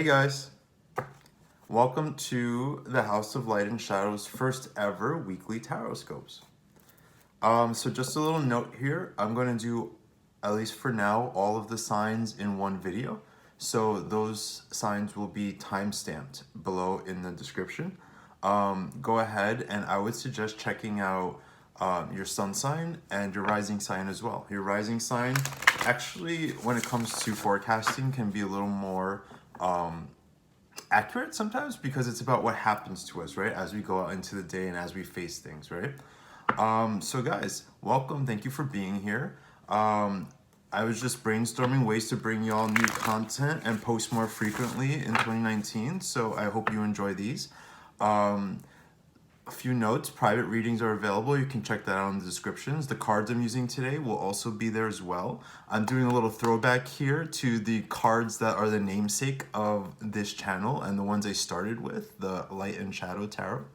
guys, welcome to the House of Light and Shadow's first ever weekly tarot scopes. So just a little note here, I'm going to do, at least for now, all of the signs in one video. So those signs will be time-stamped below in the description. Go ahead and I would suggest checking out your sun sign and your rising sign as well. Your rising sign, actually, when it comes to forecasting, can be a little more accurate sometimes because it's about what happens to us, right? As we go out into the day and as we face things, right? So guys, welcome. Thank you for being here. I was just brainstorming ways to bring y'all new content and post more frequently in 2019. So I hope you enjoy these. A few notes, private readings are available. You can check that out in the descriptions. The cards I'm using today will also be there as well. I'm doing a little throwback here to the cards that are the namesake of this channel and the ones I started with, the Light and Shadow Tarot.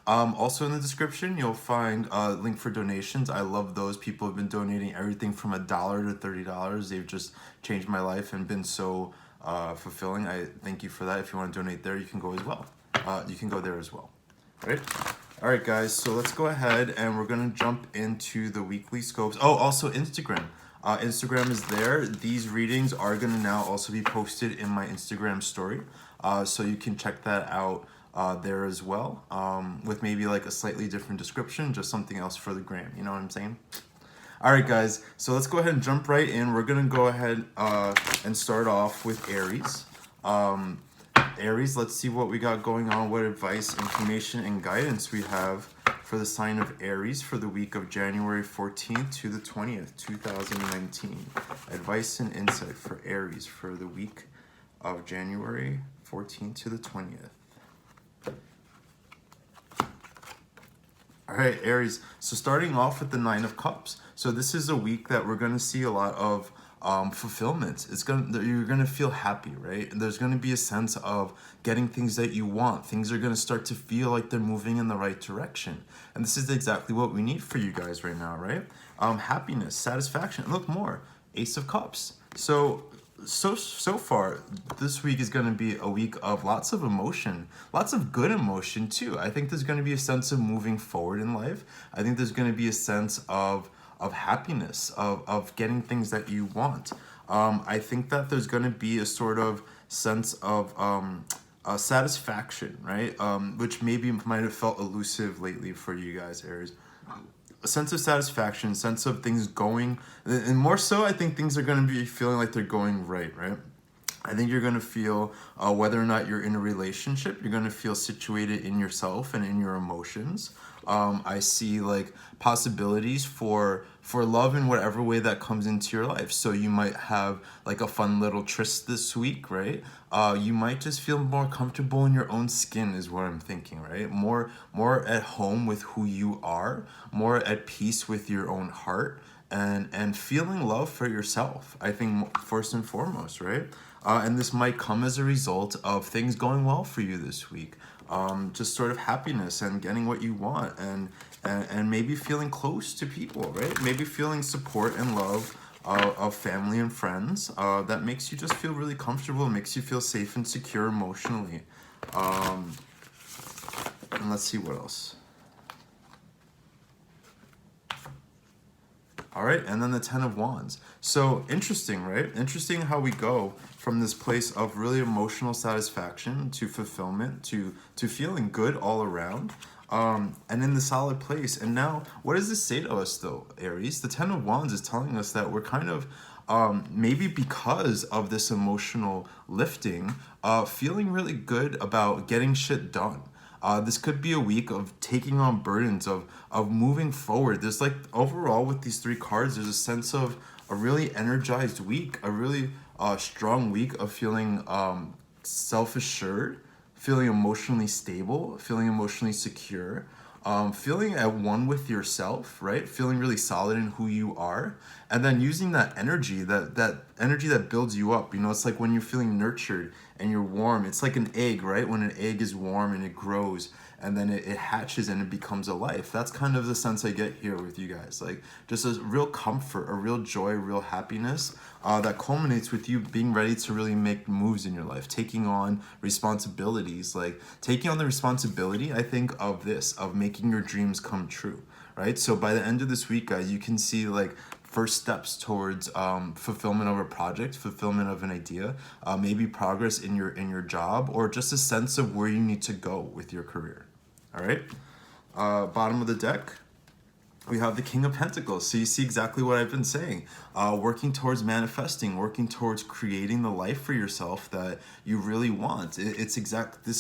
Also in the description, you'll find a link for donations. I love those. People have been donating everything from $1 to $30. They've just changed my life and been so fulfilling. I thank you for that. If you want to donate there, you can go as well. You can go there as well. All right, guys, so let's go ahead and we're going to jump into the weekly scopes. Oh, also Instagram. Instagram is there. These readings are going to now also be posted in my Instagram story. So you can check that out there as well, with maybe like a slightly different description, just something else for the gram. You know what I'm saying? All right, guys, so let's go ahead and jump right in. We're going to go ahead and start off with Aries. Aries, let's see what we got going on, what advice, information, and guidance we have for the sign of Aries for the week of January 14th to the 20th, 2019. Advice and insight for Aries for the week of January 14th to the 20th. All right, Aries, so starting off with the Nine of Cups. So this is a week that we're going to see a lot of fulfillment. You're gonna feel happy, right? There's gonna be a sense of getting things that you want. Things are gonna start to feel like they're moving in the right direction, and this is exactly what we need for you guys right now, right? Happiness, satisfaction. Look more, Ace of Cups. So far, this week is gonna be a week of lots of emotion, lots of good emotion too. I think there's gonna be a sense of moving forward in life. I think there's gonna be a sense of happiness, of getting things that you want. I think that there's going to be a sort of sense of satisfaction, right? Which maybe might have felt elusive lately for you guys, Aries. A sense of satisfaction, sense of things going, and more so, I think things are going to be feeling like they're going right? I think you're going to feel, whether or not you're in a relationship, you're going to feel situated in yourself and in your emotions. I see like possibilities for love in whatever way that comes into your life. So you might have like a fun little tryst this week, right? You might just feel more comfortable in your own skin is what I'm thinking, right? More at home with who you are, more at peace with your own heart, and feeling love for yourself, I think, first and foremost, right? And this might come as a result of things going well for you this week. Just sort of happiness and getting what you want, and maybe feeling close to people, right? Maybe feeling support and love of family and friends that makes you just feel really comfortable, makes you feel safe and secure emotionally. And let's see what else. All right, and then the Ten of Wands. So interesting, right? Interesting how we go from this place of really emotional satisfaction to fulfillment to feeling good all around, and in the solid place. And now, what does this say to us though, Aries? The Ten of Wands is telling us that we're kind of, maybe because of this emotional lifting, feeling really good about getting shit done. This could be a week of taking on burdens, of moving forward. There's like, overall with these three cards, there's a sense of a really energized week, a really strong week of feeling self-assured, feeling emotionally stable, feeling emotionally secure, feeling at one with yourself, right? Feeling really solid in who you are, and then using that energy, that energy that builds you up. You know, it's like when you're feeling nurtured and you're warm. It's like an egg, right? When an egg is warm and it grows, and then it hatches and it becomes a life. That's kind of the sense I get here with you guys. Like just a real comfort, a real joy, real happiness that culminates with you being ready to really make moves in your life, taking on responsibilities, like taking on the responsibility, I think, of this, of making your dreams come true, right? So by the end of this week, guys, you can see like first steps towards fulfillment of a project, fulfillment of an idea, maybe progress in your job, or just a sense of where you need to go with your career. All right, bottom of the deck, we have the King of Pentacles. So you see exactly what I've been saying, working towards manifesting, working towards creating the life for yourself that you really want. This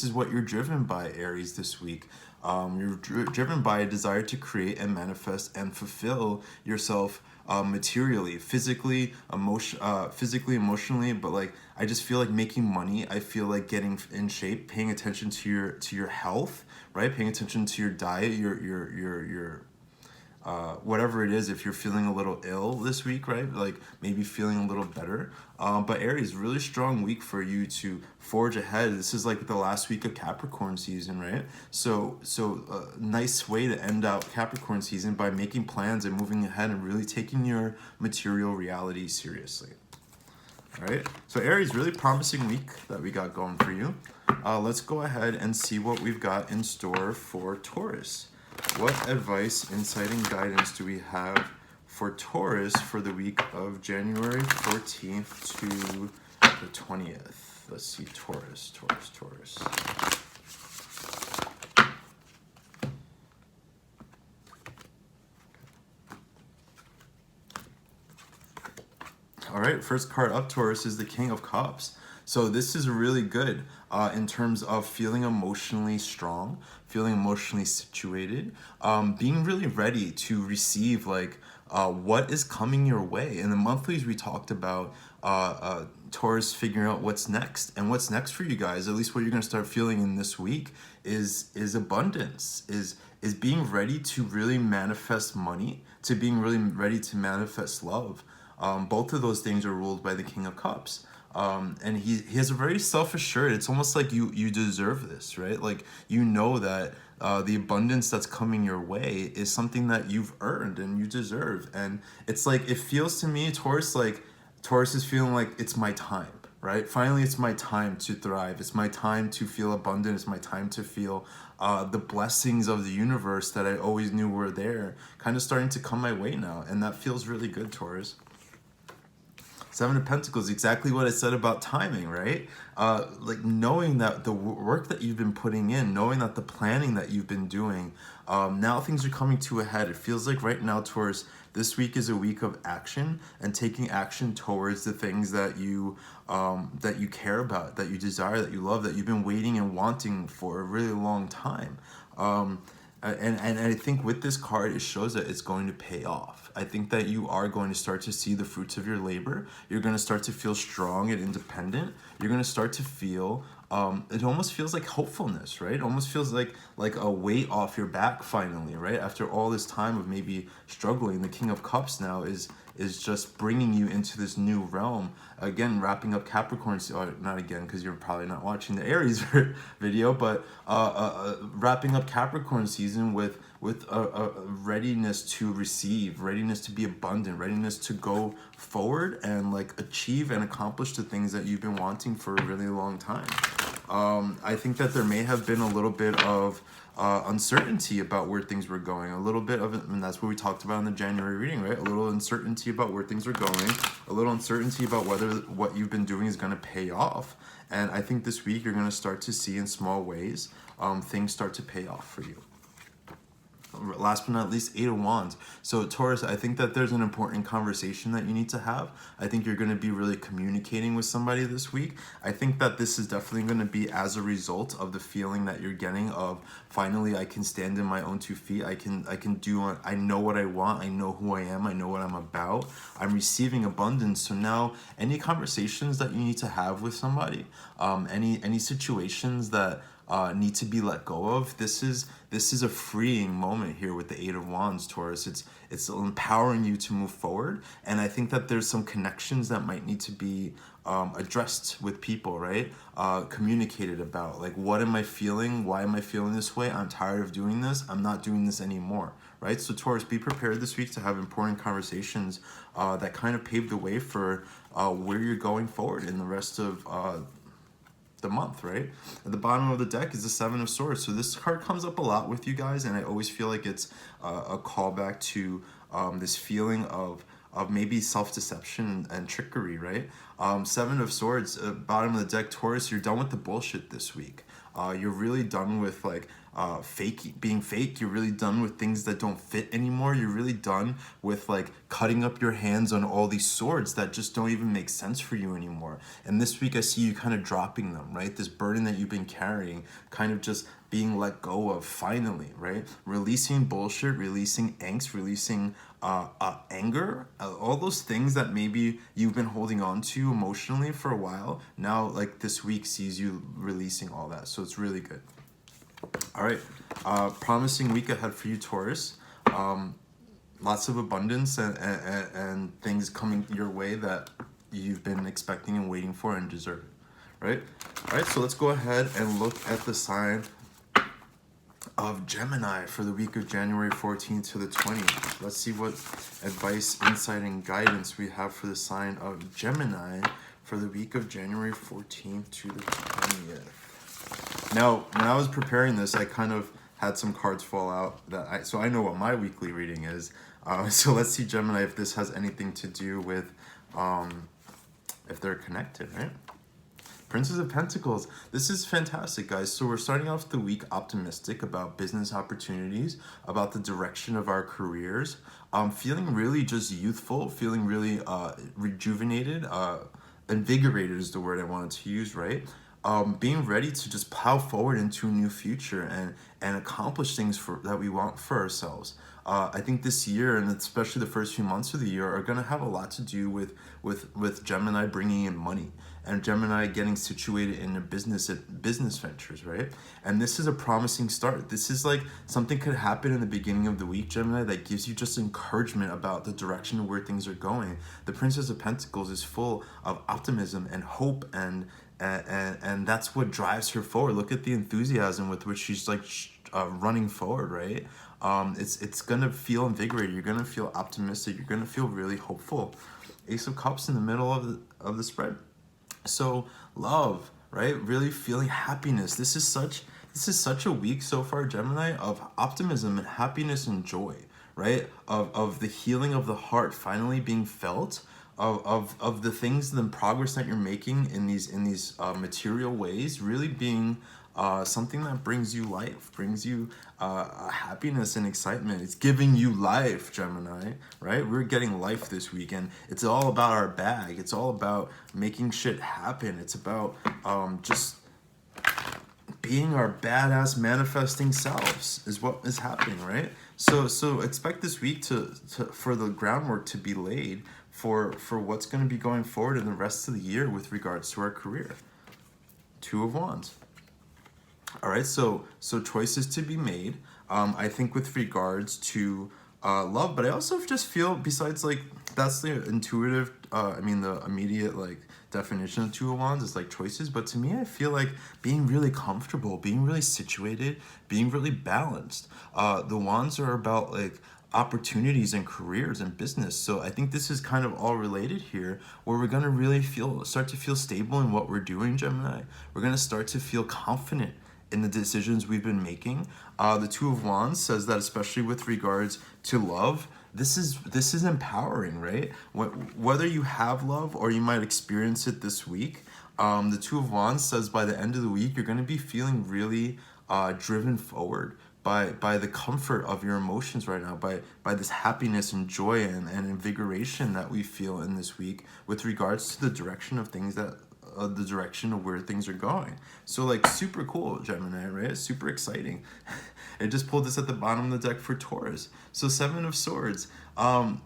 is what you're driven by, Aries, this week. You're driven by a desire to create and manifest and fulfill yourself materially, physically, emotionally, but like I just feel like making money. I feel like getting in shape, paying attention to your health, right? Paying attention to your diet, your whatever it is. If you're feeling a little ill this week, right? Like maybe feeling a little better. But Aries, really strong week for you to forge ahead. This is like the last week of Capricorn season, right? So nice way to end out Capricorn season by making plans and moving ahead and really taking your material reality seriously. All right, so Aries, really promising week that we got going for you. Let's go ahead and see what we've got in store for Taurus. What advice, insight, and guidance do we have for Taurus for the week of January 14th to the 20th? Let's see, Taurus. All right, first card up, Taurus, is the King of Cups. So this is really good in terms of feeling emotionally strong, feeling emotionally situated, being really ready to receive like what is coming your way. In the monthlies, we talked about Taurus figuring out what's next. And what's next for you guys, at least what you're going to start feeling in this week, is abundance, is being ready to really manifest money, to being really ready to manifest love. Both of those things are ruled by the King of Cups. And he has a very self-assured, it's almost like you deserve this, right? Like, you know that the abundance that's coming your way is something that you've earned and you deserve. And it's like, it feels to me, Taurus, like Taurus is feeling like it's my time, right? Finally, it's my time to thrive. It's my time to feel abundant. It's my time to feel the blessings of the universe that I always knew were there kind of starting to come my way now. And that feels really good, Taurus. Seven of Pentacles, exactly what I said about timing, right? Like knowing that the work that you've been putting in, knowing that the planning that you've been doing, now things are coming to a head. It feels like right now, Taurus, this week is a week of action and taking action towards the things that you care about, that you desire, that you love, that you've been waiting and wanting for a really long time. And I think with this card, it shows that it's going to pay off. I think that you are going to start to see the fruits of your labor. You're going to start to feel strong and independent. You're going to start to feel, it almost feels like hopefulness, right? It almost feels like a weight off your back finally, right? After all this time of maybe struggling, the King of Cups now is just bringing you into this new realm. Again, wrapping up Capricorn, or not again, because you're probably not watching the Aries video, but wrapping up Capricorn season with a readiness to receive, readiness to be abundant, readiness to go forward and like achieve and accomplish the things that you've been wanting for a really long time. I think that there may have been a little bit of uncertainty about where things were going, a little bit of it, and that's what we talked about in the January reading, right? A little uncertainty about where things are going, a little uncertainty about whether what you've been doing is going to pay off. And I think this week you're going to start to see in small ways things start to pay off for you. Last but not least, Eight of Wands. So Taurus, I think that there's an important conversation that you need to have. I think you're going to be really communicating with somebody this week. I think that this is definitely going to be as a result of the feeling that you're getting of finally I can stand in my own 2 feet. I know what I want. I know who I am. I know what I'm about. I'm receiving abundance. So now any conversations that you need to have with somebody, any situations that need to be let go of, this is a freeing moment here with the Eight of Wands, Taurus. It's empowering you to move forward, and I think that there's some connections that might need to be addressed with people, right? Communicated about, like, what am I feeling? Why am I feeling this way? I'm tired of doing this. I'm not doing this anymore, right? So Taurus, be prepared this week to have important conversations that kind of pave the way for where you're going forward in the rest of the month, right? At the bottom of the deck is the Seven of Swords. So this card comes up a lot with you guys, and I always feel like it's a callback to this feeling of maybe self-deception and trickery, right? Seven of Swords, bottom of the deck, Taurus, you're done with the bullshit this week. You're really done with like being fake. You're really done with things that don't fit anymore. You're really done with like cutting up your hands on all these swords that just don't even make sense for you anymore. And this week I see you kind of dropping them, right? This burden that you've been carrying kind of just being let go of finally, right? Releasing bullshit, releasing angst, releasing anger, all those things that maybe you've been holding on to emotionally for a while. Now, like this week sees you releasing all that. So it's really good. All right. Promising week ahead for you, Taurus. Lots of abundance and things coming your way that you've been expecting and waiting for and deserve, right? All right, so let's go ahead and look at the sign of Gemini for the week of January 14th to the 20th. Let's see what advice, insight, and guidance we have for the sign of Gemini for the week of January 14th to the 20th. Now, when I was preparing this, I kind of had some cards fall out so I know what my weekly reading is. So let's see, Gemini, if this has anything to do with if they're connected, right? Princess of Pentacles. This is fantastic, guys. So we're starting off the week optimistic about business opportunities, about the direction of our careers. Feeling really just youthful, feeling really rejuvenated, invigorated is the word I wanted to use, right? Being ready to just plow forward into a new future and accomplish things that we want for ourselves. I think this year, and especially the first few months of the year, are going to have a lot to do with Gemini bringing in money and Gemini getting situated in a business ventures, right? And this is a promising start. This is like something could happen in the beginning of the week, Gemini, that gives you just encouragement about the direction of where things are going. The Princess of Pentacles is full of optimism and hope, and that's what drives her forward. Look at the enthusiasm with which she's like running forward, right? It's gonna feel invigorated. You're gonna feel optimistic. You're gonna feel really hopeful. Ace of Cups in the middle of the spread. So love, right? Really feeling happiness. This is such a week so far, Gemini, of optimism and happiness and joy, right? Of the healing of the heart finally being felt. Of the things, the progress that you're making in these material ways, really being something that brings you life, brings you happiness and excitement. It's giving you life, Gemini, right? We're getting life this weekend. It's all about our bag. It's all about making shit happen. It's about just being our badass manifesting selves is what is happening, right? So expect this week for the groundwork to be laid for what's going to be going forward in the rest of the year with regards to our career. Two of Wands. All right, so choices to be made. I think with regards to love, but I also just feel, besides like that's the intuitive, the immediate like definition of Two of Wands is like choices, but to me I feel like being really comfortable, being really situated, being really balanced. The Wands are about like opportunities and careers and business. So I think this is kind of all related here, where we're going to really start to feel stable in what we're doing, Gemini. We're going to start to feel confident in the decisions we've been making. The Two of Wands says that, especially with regards to love, this is empowering, right? Whether you have love or you might experience it this week, the Two of Wands says by the end of the week, you're going to be feeling really driven forward by the comfort of your emotions right now, by this happiness and joy and invigoration that we feel in this week with regards to the direction of things the direction of where things are going. So like super cool, Gemini, right? Super exciting. I just pulled this at the bottom of the deck for Taurus. So Seven of Swords. No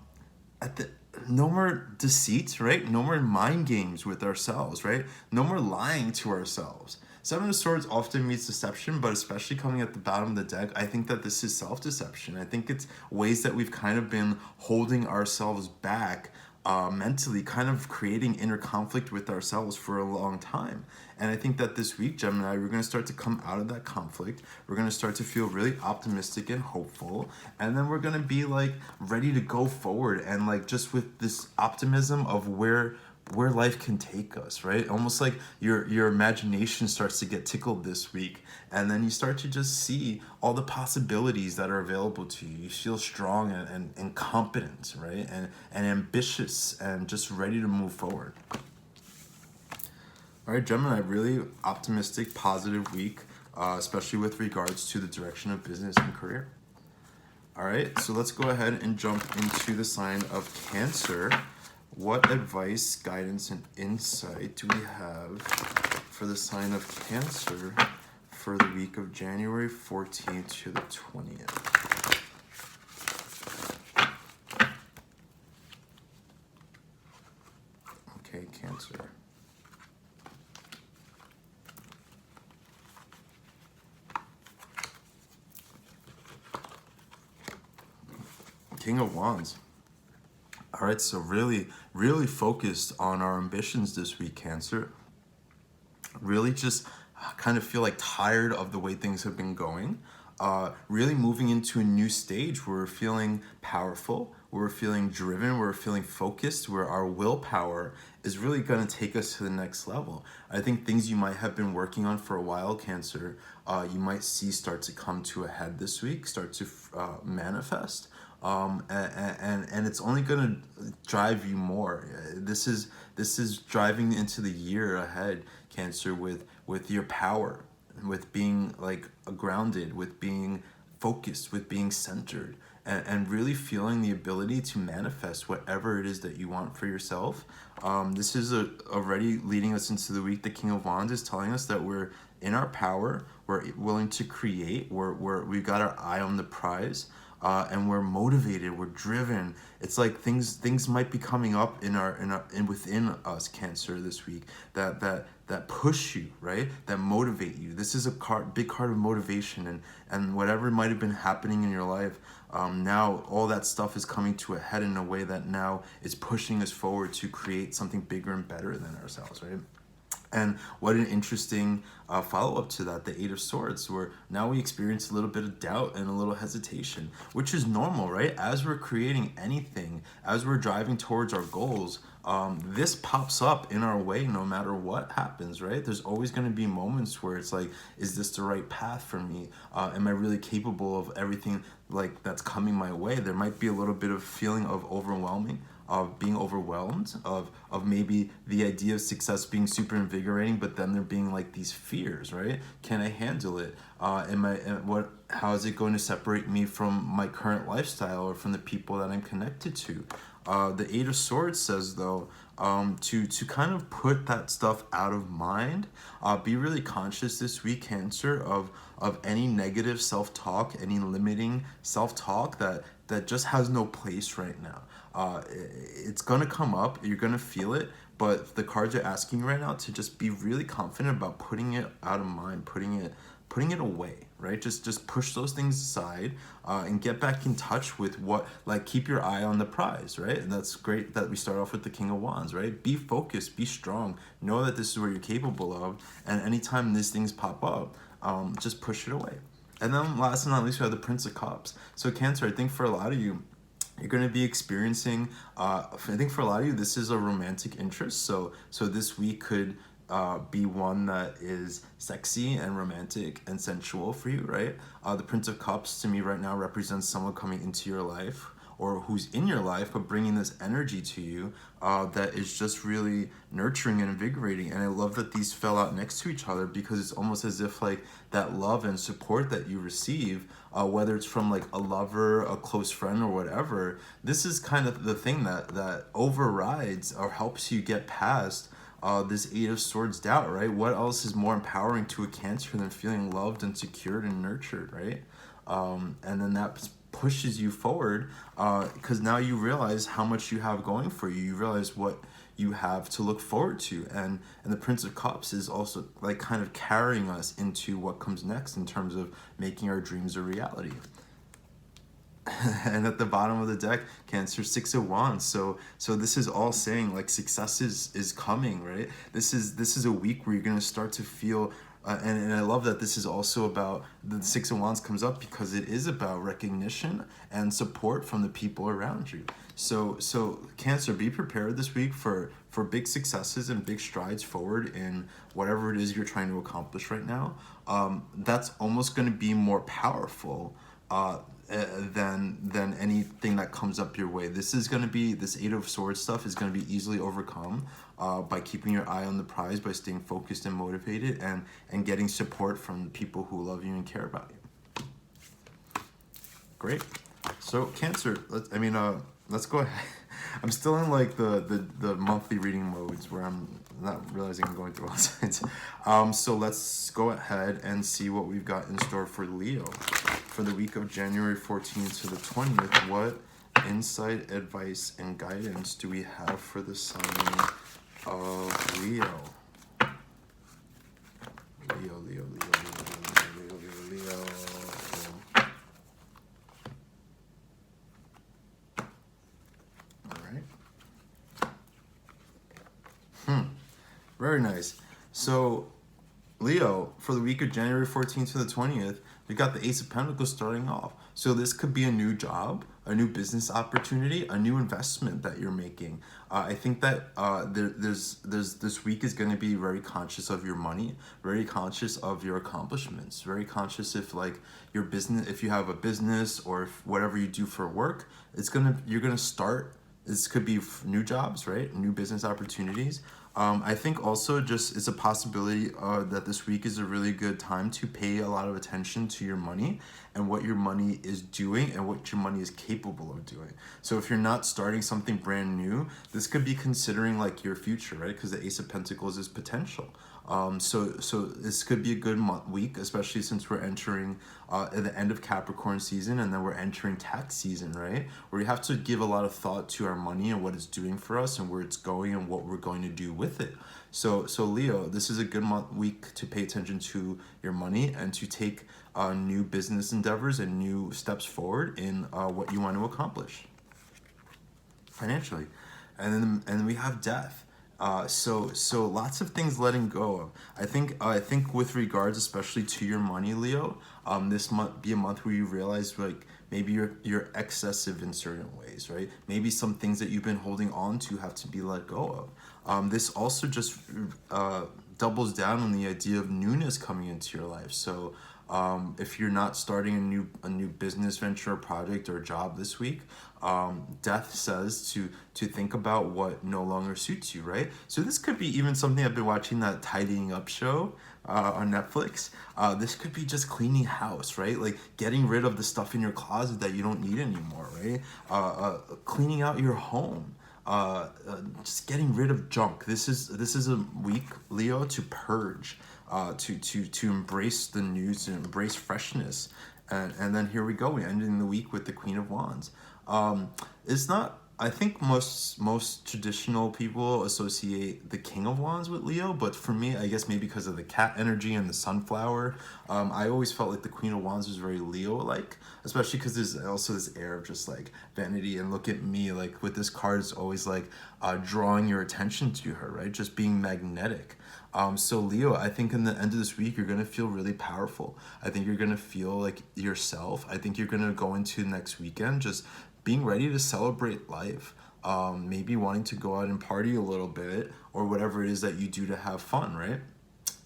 more deceit, right? No more mind games with ourselves, right? No more lying to ourselves. Seven of Swords often means deception, but especially coming at the bottom of the deck, I think that this is self-deception. I think it's ways that we've kind of been holding ourselves back mentally kind of creating inner conflict with ourselves for a long time. And I think that this week, Gemini, we're going to start to come out of that conflict. We're going to start to feel really optimistic and hopeful. And then we're going to be like ready to go forward, and like just with this optimism of where life can take us, right? Almost like your imagination starts to get tickled this week, and then you start to just see all the possibilities that are available to you. You feel strong and competent, right? And ambitious and just ready to move forward. All right, Gemini, really optimistic, positive week, especially with regards to the direction of business and career. All right, so let's go ahead and jump into the sign of Cancer. What advice, guidance, and insight do we have for the sign of Cancer for the week of January 14th to the 20th? Okay, Cancer. King of Wands. All right, so really focused on our ambitions this week, Cancer. Really just kind of feel like tired of the way things have been going. Really moving into a new stage where we're feeling powerful, where we're feeling driven, where we're feeling focused, where our willpower is really going to take us to the next level. I think things you might have been working on for a while, Cancer, you might see start to come to a head this week, start to manifest. And it's only going to drive you more. This is driving into the year ahead, Cancer, with your power, with being like grounded, with being focused, with being centered, and really feeling the ability to manifest whatever it is that you want for yourself. This is already leading us into the week. The King of Wands is telling us that we're in our power, we're willing to create, we've got our eye on the prize. And we're motivated, we're driven. It's like things might be coming up in within us, Cancer, this week that push you, right? That motivate you. This is a big card of motivation, and whatever might have been happening in your life, now all that stuff is coming to a head in a way that now is pushing us forward to create something bigger and better than ourselves, right? And what an interesting follow-up to that, the Eight of Swords, where now we experience a little bit of doubt and a little hesitation, which is normal, right? As we're creating anything, as we're driving towards our goals, this pops up in our way no matter what happens, right? There's always going to be moments where it's like, is this the right path for me? Am I really capable of everything like that's coming my way? There might be a little bit of feeling of overwhelming, of being overwhelmed, of maybe the idea of success being super invigorating, but then there being like these fears, right? Can I handle it? How is it going to separate me from my current lifestyle or from the people that I'm connected to? The Eight of Swords says, though, to kind of put that stuff out of mind, be really conscious this week, Cancer, of any negative self-talk, any limiting self-talk that just has no place right now. It's gonna come up, you're gonna feel it, but the cards are asking right now to just be really confident about putting it out of mind, putting it away, right? Just push those things aside, and get back in touch with keep your eye on the prize, right? And that's great that we start off with the King of Wands, right? Be focused, be strong, know that this is what you're capable of, and anytime these things pop up, just push it away. And then last but not least, we have the Prince of Cups. So Cancer, I think for a lot of you, you're going to be experiencing, I think for a lot of you, this is a romantic interest. So this week could be one that is sexy and romantic and sensual for you, right? The Prince of Cups to me right now represents someone coming into your life, or who's in your life, but bringing this energy to you that is just really nurturing and invigorating. And I love that these fell out next to each other, because it's almost as if like that love and support that you receive, whether it's from like a lover, a close friend, or whatever, this is kind of the thing that overrides or helps you get past this Eight of Swords doubt, right? What else is more empowering to a Cancer than feeling loved and secured and nurtured, right? And then that pushes you forward, because now you realize how much you have going for you. You realize what you have to look forward to, and the Prince of Cups is also like kind of carrying us into what comes next in terms of making our dreams a reality. And at the bottom of the deck, Cancer, Six of Wands. So this is all saying like success is coming, right? This is a week where you're gonna start to feel, and I love that this is also about, the Six of Wands comes up because it is about recognition and support from the people around you. So Cancer, be prepared this week for big successes and big strides forward in whatever it is you're trying to accomplish right now. That's almost going to be more powerful than anything that comes up your way. This is going to be, this Eight of Swords stuff is going to be easily overcome by keeping your eye on the prize, by staying focused and motivated, and getting support from people who love you and care about you. Great. So Cancer, let's go ahead. I'm still in like the monthly reading modes where I'm not realizing I'm going through all sides. So let's go ahead and see what we've got in store for Leo for the week of January 14th to the 20th. What insight, advice, and guidance do we have for the sign of Leo? Leo. Very nice. So, Leo, for the week of January 14th to the 20th, we got the Ace of Pentacles starting off. So this could be a new job, a new business opportunity, a new investment that you're making. I think that there's this week is going to be very conscious of your money, very conscious of your accomplishments, very conscious if like your business, if you have a business or if whatever you do for work, you're gonna start. This could be new jobs, right? New business opportunities. I think also just it's a possibility that this week is a really good time to pay a lot of attention to your money and what your money is doing and what your money is capable of doing. So if you're not starting something brand new, this could be considering like your future, right? Because the Ace of Pentacles is potential. So this could be a good week, especially since we're entering at the end of Capricorn season, and then we're entering tax season, right? Where we have to give a lot of thought to our money and what it's doing for us and where it's going and what we're going to do with it. So Leo, this is a good week to pay attention to your money and to take new business endeavors and new steps forward in what you want to accomplish financially. And then we have death. So lots of things letting go of. I think with regards especially to your money, Leo, this might be a month where you realize like maybe you're excessive in certain ways, right? Maybe some things that you've been holding on to have to be let go of. This also just doubles down on the idea of newness coming into your life. So if you're not starting a new business venture, or project, or job this week, death says to think about what no longer suits you, right? So this could be even something. I've been watching that Tidying Up show on Netflix. This could be just cleaning house, right? Like getting rid of the stuff in your closet that you don't need anymore, right? Cleaning out your home. Just getting rid of junk. This is a week, Leo, to purge, to embrace the news, to embrace freshness, and then here we go. We ended the week with the Queen of Wands. It's not. I think most traditional people associate the King of Wands with Leo, but for me, I guess maybe because of the cat energy and the sunflower, I always felt like the Queen of Wands was very Leo-like, especially because there's also this air of just like vanity. And look at me, like with this card, it's always like drawing your attention to her, right? Just being magnetic. So Leo, I think in the end of this week, you're going to feel really powerful. I think you're going to feel like yourself. I think you're going to go into next weekend just being ready to celebrate life, maybe wanting to go out and party a little bit or whatever it is that you do to have fun, right?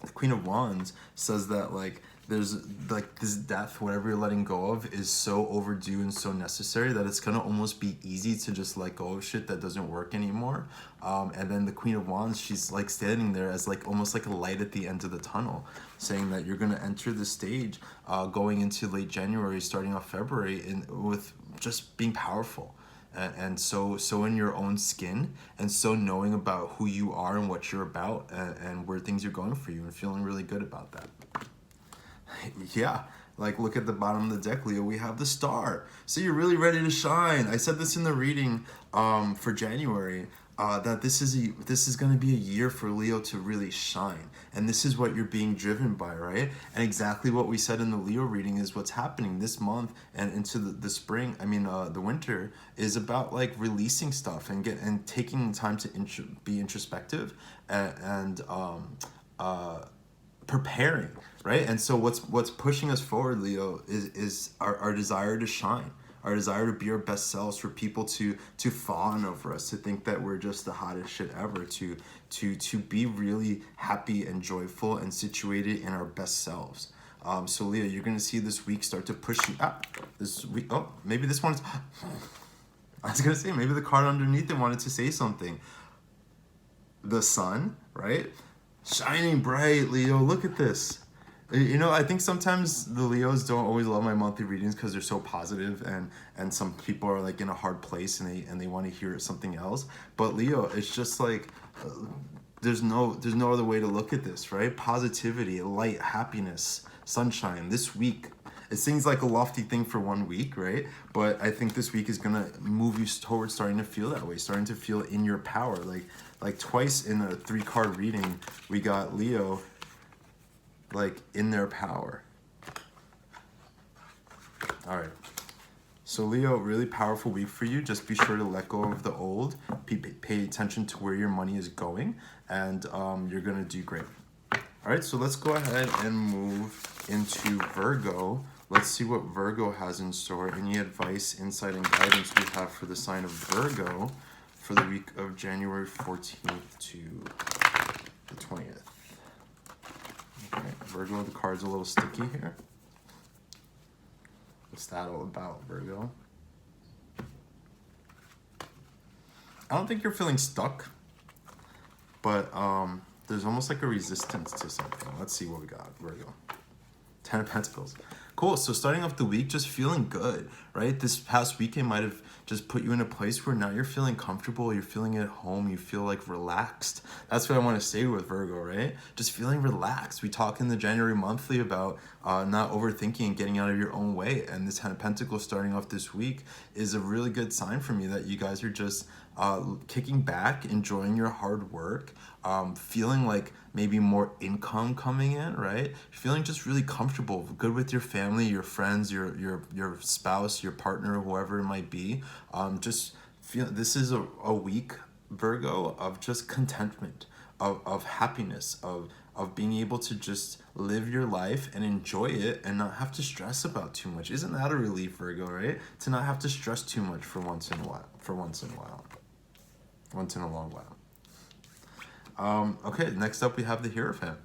The Queen of Wands says that like there's like this death, whatever you're letting go of is so overdue and so necessary that it's gonna almost be easy to just let go of shit that doesn't work anymore. And then the Queen of Wands, she's like standing there as like almost like a light at the end of the tunnel, saying that you're gonna enter the stage going into late January, starting off February, with just being powerful. And so in your own skin, and so knowing about who you are and what you're about, and where things are going for you, and feeling really good about that. Yeah, like look at the bottom of the deck, Leo. We have the Star. So you're really ready to shine. I said this in the reading for January. that this is going to be a year for Leo to really shine, and this is what you're being driven by, right? And exactly what we said in the Leo reading is what's happening this month and into the spring. I mean, the winter is about like releasing stuff and taking time to be introspective and preparing, right? And so what's pushing us forward, Leo, is our desire to shine, our desire to be our best selves, for people to fawn over us, to think that we're just the hottest shit ever, to be really happy and joyful and situated in our best selves. So Leo, you're gonna see this week start to push you up. This week, oh, maybe this one's. I was gonna say maybe the card underneath it wanted to say something. The sun, right? Shining bright, Leo. Look at this. You know, I think sometimes the Leos don't always love my monthly readings because they're so positive, and some people are like in a hard place and they want to hear something else. But Leo, it's just like there's no other way to look at this, right? Positivity, light, happiness, sunshine. This week, it seems like a lofty thing for 1 week, right? But I think this week is gonna move you towards starting to feel that way, starting to feel in your power. Like twice in a 3-card reading, we got Leo like in their power. All right, so Leo, really powerful week for you. Just be sure to let go of the old, pay attention to where your money is going, and you're gonna do great. All right, so let's go ahead and move into Virgo. Let's see what Virgo has in store. Any advice, insight, and guidance we have for the sign of Virgo for the week of January 14th to the 20th. Okay, Virgo, the card's a little sticky here. What's that all about, Virgo? I don't think you're feeling stuck, but there's almost like a resistance to something. Let's see what we got, Virgo. 10 of Pentacles. Cool, so starting off the week, just feeling good, right? This past weekend might have just put you in a place where now you're feeling comfortable, you're feeling at home, you feel like relaxed. That's what I want to say with Virgo, right? Just feeling relaxed. We talk in the January monthly about not overthinking and getting out of your own way. And this 10 of Pentacles starting off this week is a really good sign for me that you guys are just kicking back, enjoying your hard work, feeling like maybe more income coming in, right? Feeling just really comfortable, good with your family, your friends, your spouse, your partner, whoever it might be. Just feel this is a week, Virgo, of just contentment, of happiness, of being able to just live your life and enjoy it and not have to stress about too much. Isn't that a relief, Virgo, right? To not have to stress too much for once in a long while. Okay, next up we have the Hierophant.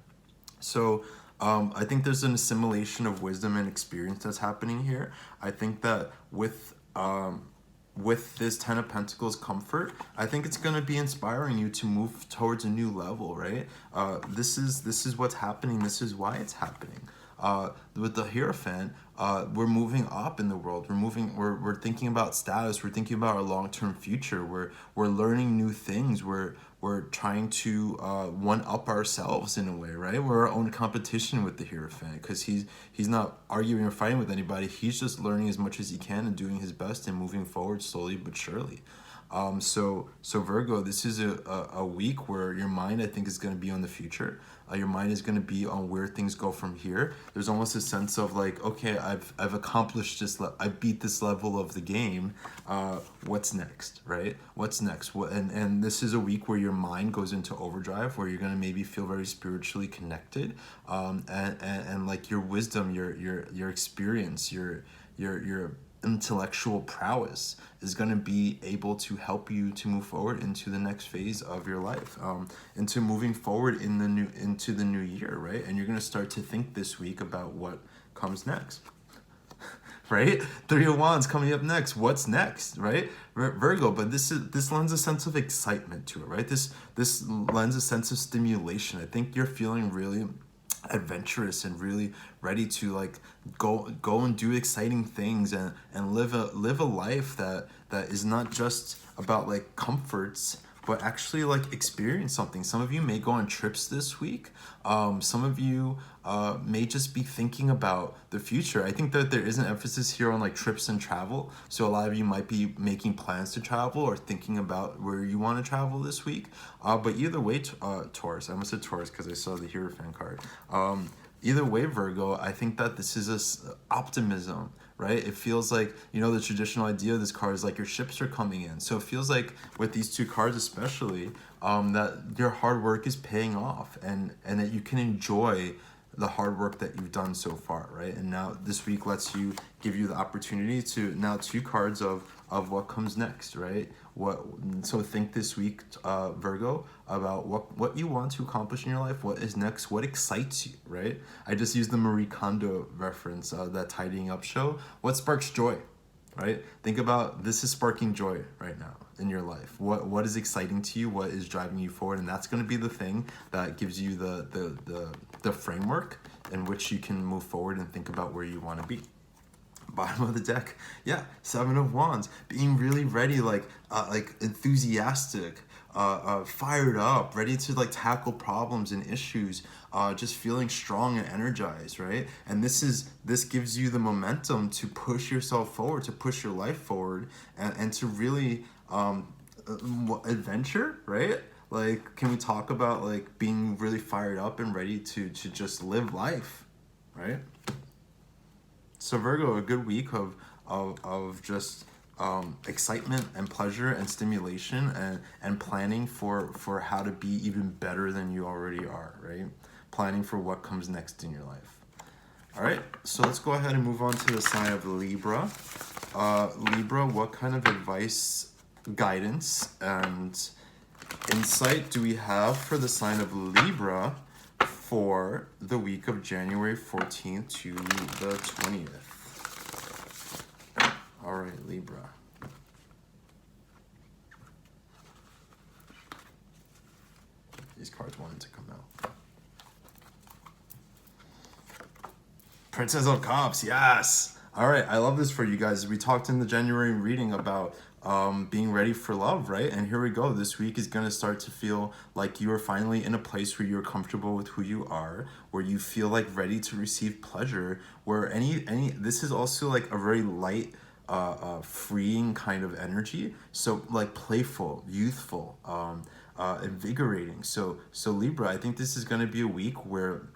So I think there's an assimilation of wisdom and experience that's happening here. I think that with this 10 of Pentacles comfort, I think it's going to be inspiring you to move towards a new level, right? This is what's happening. This is why it's happening. With the Hierophant, we're moving up in the world. We're thinking about status. We're thinking about our long-term future. We're learning new things. We're trying to one-up ourselves in a way, right? We're our own competition with the Hierophant, because he's not arguing or fighting with anybody. He's just learning as much as he can and doing his best and moving forward slowly but surely. So Virgo, this is a week where your mind, I think, is going to be on the future. Your mind is going to be on where things go from here. There's almost a sense of like, okay, I've accomplished this. I beat this level of the game. What's next, right? What's next? And this is a week where your mind goes into overdrive, where you're going to maybe feel very spiritually connected, and like your wisdom, your experience, your intellectual prowess is going to be able to help you to move forward into the next phase of your life, into moving forward into the new year, right? And you're going to start to think this week about what comes next, right? 3 of Wands coming up next. What's next, right? Virgo, but this lends a sense of excitement to it, right? This lends a sense of stimulation. I think you're feeling really adventurous and really ready to like go and do exciting things and live a life that is not just about like comforts, but actually like experience something. Some of you may go on trips this week. Some of you may just be thinking about the future. I think that there is an emphasis here on like trips and travel. So a lot of you might be making plans to travel or thinking about where you want to travel this week. But either way, Taurus, I almost said Taurus because I saw the Hierophant card. Either way, Virgo, I think that this is optimism, right? It feels like, you know, the traditional idea of this card is like your ships are coming in. So it feels like with these two cards especially, that your hard work is paying off and that you can enjoy the hard work that you've done so far, right? And now this week give you the opportunity to now two cards of what comes next, right? So think this week, Virgo, about what you want to accomplish in your life, what is next, what excites you, right? I just used the Marie Kondo reference, that tidying up show. What sparks joy, right? Think about this is sparking joy right now in your life. What is exciting to you? What is driving you forward? And that's going to be the thing that gives you the framework in which you can move forward and think about where you want to be. Bottom of the deck, yeah, Seven of Wands, being really ready, like enthusiastic, fired up, ready to like tackle problems and issues, just feeling strong and energized, right? And this gives you the momentum to push yourself forward, to push your life forward, and to really adventure, right? Like, can we talk about like being really fired up and ready to just live life, right? So Virgo, a good week of just excitement and pleasure and stimulation and planning for how to be even better than you already are, right? Planning for what comes next in your life. All right, so let's go ahead and move on to the sign of Libra. Libra, what kind of advice, guidance, and insight do we have for the sign of Libra for the week of January 14th to the 20th. All right, Libra. These cards wanted to come out. Princess of Cups, yes! All right, I love this for you guys. We talked in the January reading about being ready for love, right? And here we go. This week is going to start to feel like you are finally in a place where you're comfortable with who you are, where you feel like ready to receive pleasure, where this is also like a very light, freeing kind of energy. So like playful, youthful, invigorating. So Libra, I think this is going to be a week where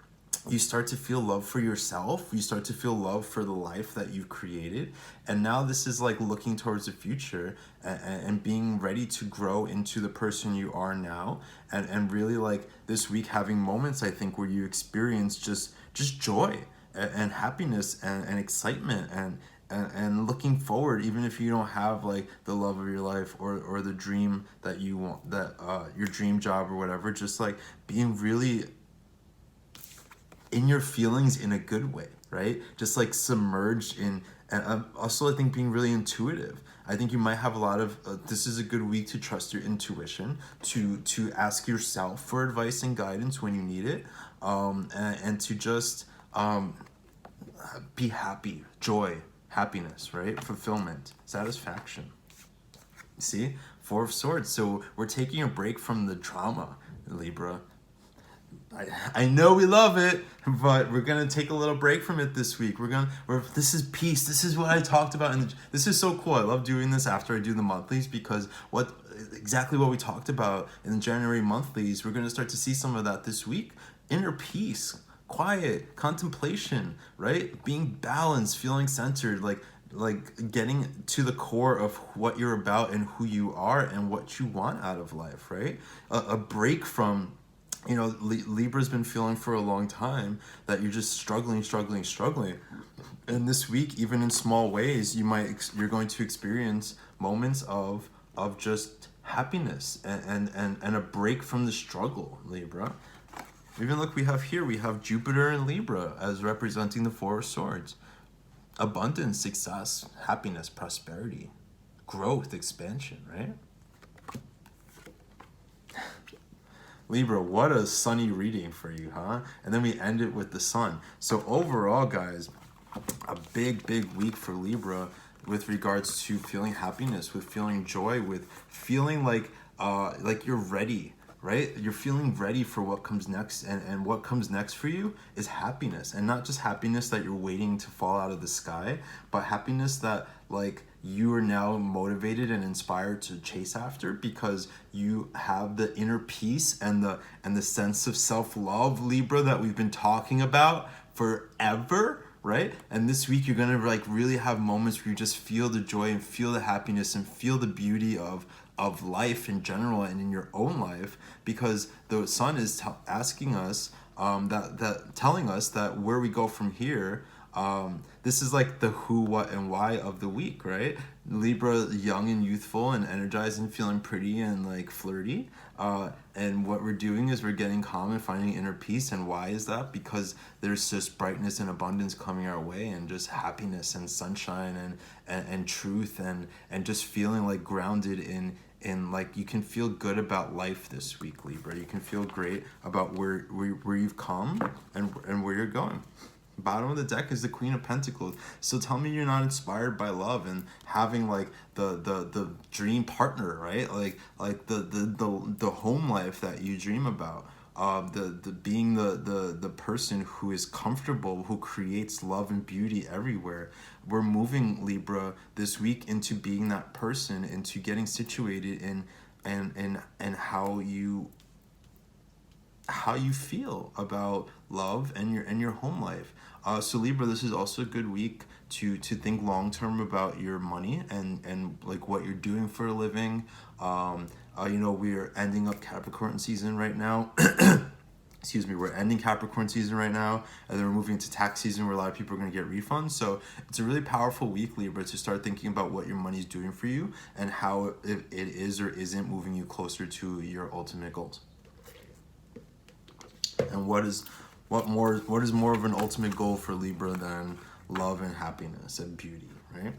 you start to feel love for yourself. You start to feel love for the life that you've created. And now this is like looking towards the future and being ready to grow into the person you are now. And really like this week having moments, I think, where you experience just joy and happiness and excitement and looking forward, even if you don't have like the love of your life or the dream that you want, that your dream job or whatever, just like being really in your feelings in a good way, right? Just like submerged in, and also I think being really intuitive. I think you might have a lot of, this is a good week to trust your intuition, to ask yourself for advice and guidance when you need it, and to just be happy, joy, happiness, right? Fulfillment, satisfaction. See? Four of Swords. So we're taking a break from the drama, Libra. I know we love it, but we're gonna take a little break from it this week. This is peace. This is what I talked about, and this is so cool. I love doing this after I do the monthlies because exactly what we talked about in the January monthlies, we're gonna start to see some of that this week. Inner peace, quiet, contemplation, right? Being balanced, feeling centered, like getting to the core of what you're about and who you are and what you want out of life, right? A break from, you know, Libra's been feeling for a long time that you're just struggling. And this week, even in small ways, you're going to experience moments of just happiness and a break from the struggle, Libra. Even look, we have Jupiter and Libra as representing the Four of Swords. Abundance, success, happiness, prosperity, growth, expansion, right? Libra, what a sunny reading for you, huh? And then we end it with the sun. So overall, guys, a big week for Libra with regards to feeling happiness, with feeling joy, with feeling like like you're ready, right? You're feeling ready for what comes next, and what comes next for you is happiness, and not just happiness that you're waiting to fall out of the sky, but happiness that like you are now motivated and inspired to chase after, because you have the inner peace and the sense of self-love, Libra, that we've been talking about forever, right? And this week you're gonna like really have moments where you just feel the joy and feel the happiness and feel the beauty of life in general and in your own life, because the sun is asking us that telling us that where we go from here. This is like the who, what, and why of the week, right? Libra, young and youthful and energized and feeling pretty and like flirty. And what we're doing is we're getting calm and finding inner peace. And why is that? Because there's just brightness and abundance coming our way, and just happiness and sunshine and truth, and just feeling like grounded in like you can feel good about life this week, Libra. You can feel great about where you've come and where you're going. Bottom of the deck is the Queen of Pentacles. So tell me you're not inspired by love and having like the dream partner, right? Like the home life that you dream about. The being the person who is comfortable, who creates love and beauty everywhere. We're moving, Libra, this week into being that person, into getting situated in and how you feel about love and your home life. So Libra, this is also a good week to think long term about your money and like what you're doing for a living. We're ending up Capricorn season right now. Excuse me, we're ending Capricorn season right now, and then we're moving into tax season where a lot of people are going to get refunds. So it's a really powerful week, Libra, to start thinking about what your money is doing for you and how it is or isn't moving you closer to your ultimate goals. And what is more of an ultimate goal for Libra than love and happiness and beauty, right?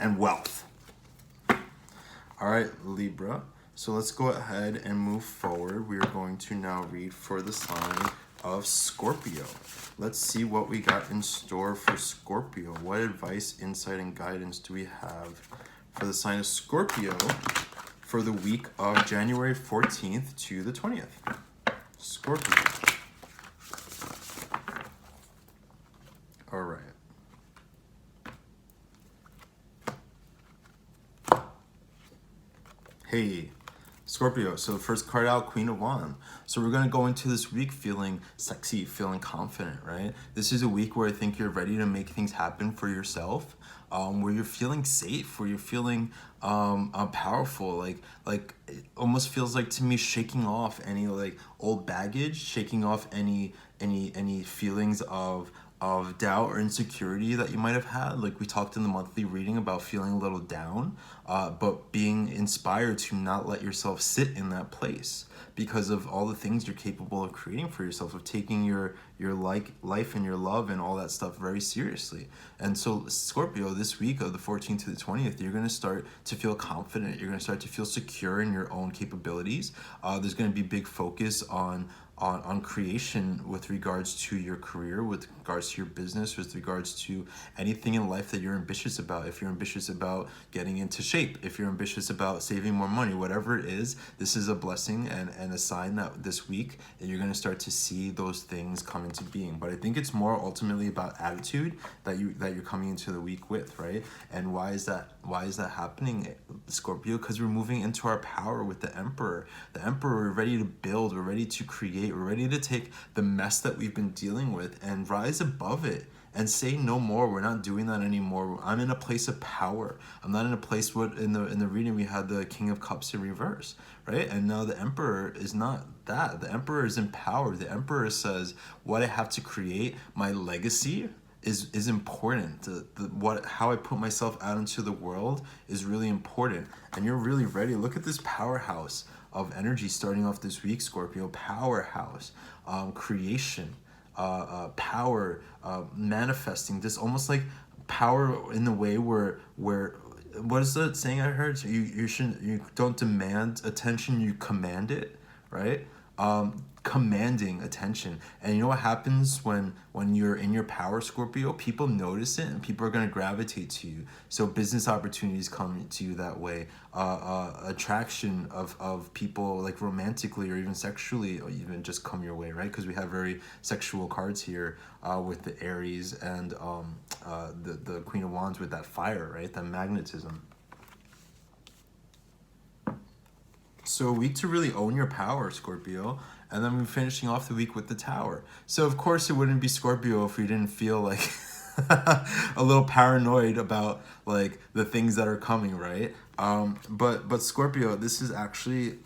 And wealth. All right, Libra. So let's go ahead and move forward. We are going to now read for the sign of Scorpio. Let's see what we got in store for Scorpio. What advice, insight, and guidance do we have for the sign of Scorpio for the week of January 14th to the 20th? Scorpio. All right. Hey, Scorpio. So the first card out, Queen of Wands. So we're going to go into this week feeling sexy, feeling confident, right? This is a week where I think you're ready to make things happen for yourself, where you're feeling safe, where you're feeling powerful. Like it almost feels like to me shaking off any like old baggage, shaking off any feelings of doubt or insecurity that you might have had. Like we talked in the monthly reading about feeling a little down, but being inspired to not let yourself sit in that place because of all the things you're capable of creating for yourself, of taking your life and your love and all that stuff very seriously. And so Scorpio, this week of the 14th to the 20th, you're going to start to feel confident. You're going to start to feel secure in your own capabilities. There's going to be big focus on creation with regards to your career, with regards to your business, with regards to anything in life that you're ambitious about. If you're ambitious about getting into shape, if you're ambitious about saving more money, whatever it is, this is a blessing and a sign that this week that you're going to start to see those things come into being. But I think it's more ultimately about attitude that you're coming into the week with, right? And why is that happening, Scorpio? Because we're moving into our power with the Emperor. The Emperor, we're ready to build, we're ready to create, we're ready to take the mess that we've been dealing with and rise above it and say no more. We're not doing that anymore. I'm in a place of power. I'm not in a place what in the reading we had the King of Cups in reverse, right? And now the Emperor is not that. The Emperor is in power. The Emperor says what I have to create, my legacy is important. How I put myself out into the world is really important. And you're really ready. Look at this powerhouse of energy starting off this week, Scorpio. Powerhouse, creation, power, manifesting. This almost like power in the way where what is that saying I heard? So you don't demand attention, you command it, right? commanding attention. And you know what happens when you're in your power, Scorpio? People notice it and people are going to gravitate to you. So business opportunities come to you that way. Attraction of people, like romantically or even sexually, or even just come your way, right? Because we have very sexual cards here with the Aries and the Queen of Wands with that fire, right? That magnetism. So a week to really own your power, Scorpio. And then we're finishing off the week with the Tower. So of course it wouldn't be Scorpio if we didn't feel like a little paranoid about like the things that are coming, right? But Scorpio, this is actually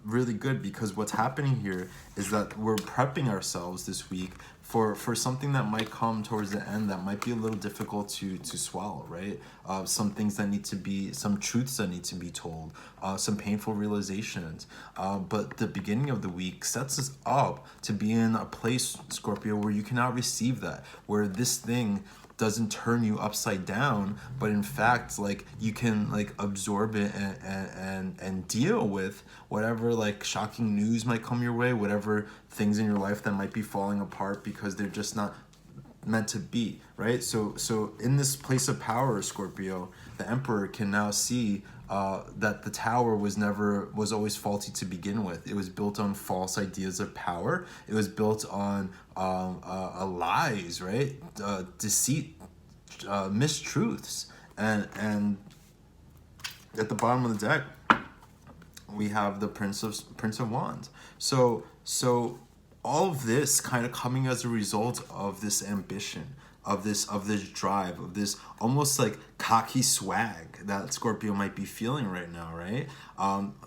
really good, because what's happening here is that we're prepping ourselves this week for something that might come towards the end that might be a little difficult to swallow, right? Some things that need to be, some truths that need to be told, some painful realizations. But the beginning of the week sets us up to be in a place, Scorpio, where you cannot receive that, where this thing doesn't turn you upside down, but in fact, like, you can like absorb it and deal with whatever like shocking news might come your way, whatever things in your life that might be falling apart because they're just not meant to be, right? So in this place of power, Scorpio, the Emperor can now see that the Tower was always faulty to begin with. It was built on false ideas of power. It was built on lies, right? Deceit, mistruths, and at the bottom of the deck we have the Prince of Wands. So all of this kind of coming as a result of this ambition, of this drive, of this almost like cocky swag that Scorpio might be feeling right now, right?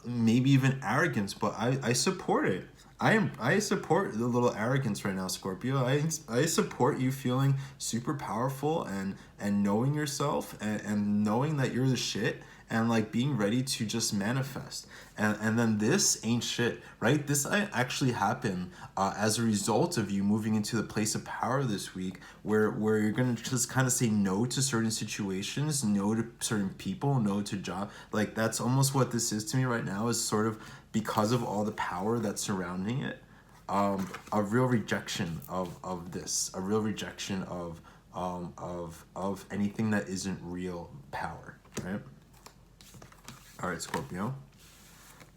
Maybe even arrogance, but I support it. I support the little arrogance right now, Scorpio. I support you feeling super powerful and knowing yourself and knowing that you're the shit, and like being ready to just manifest. And then this ain't shit, right? This actually happened as a result of you moving into the place of power this week, where you're gonna just kind of say no to certain situations, no to certain people, no to job. Like, that's almost what this is to me right now, is sort of because of all the power that's surrounding it. A real rejection of this, a real rejection of anything that isn't real power, right? All right, Scorpio,